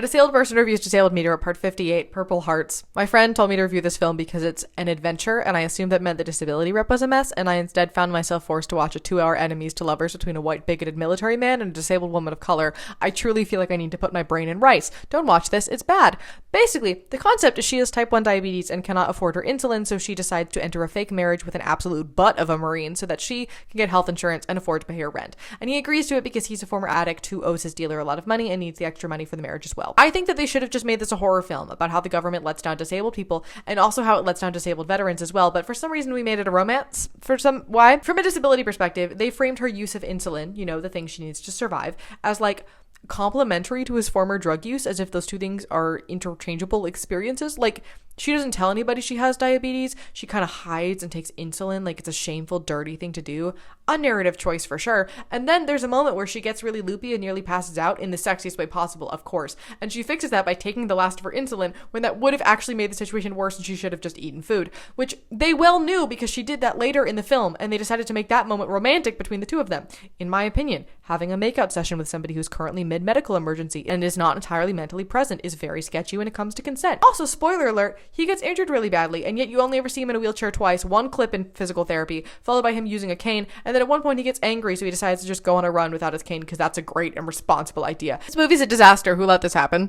A Disabled Person Reviews Disabled Meteor, Part 58, Purple Hearts. My friend told me to review this film because it's an adventure, and I assumed that meant the disability rep was a mess, and I instead found myself forced to watch a 2-hour enemies to lovers between a white bigoted military man and a disabled woman of color. I truly feel like I need to put my brain in rice. Don't watch this, it's bad. Basically, the concept is she has type 1 diabetes and cannot afford her insulin, so she decides to enter a fake marriage with an absolute butt of a Marine so that she can get health insurance and afford to pay her rent. And he agrees to it because he's a former addict who owes his dealer a lot of money and needs the extra money for the marriage as well. I think that they should have just made this a horror film about how the government lets down disabled people and also how it lets down disabled veterans as well, but for some reason we made it a romance. Why? From a disability perspective, they framed her use of insulin, the thing she needs to survive, as like complementary to his former drug use, as if those two things are interchangeable experiences. Like, she doesn't tell anybody she has diabetes. She kind of hides and takes insulin like it's a shameful, dirty thing to do. A narrative choice for sure. And then there's a moment where she gets really loopy and nearly passes out in the sexiest way possible, of course. And she fixes that by taking the last of her insulin when that would have actually made the situation worse and she should have just eaten food. Which they well knew because she did that later in the film, and they decided to make that moment romantic between the two of them. In my opinion, having a makeout session with somebody who's currently mid-medical emergency and is not entirely mentally present is very sketchy when it comes to consent. Also, spoiler alert, he gets injured really badly, and yet you only ever see him in a wheelchair twice, one clip in physical therapy, followed by him using a cane, and then at one point he gets angry, so he decides to just go on a run without his cane because that's a great and responsible idea. This movie's a disaster. Who let this happen?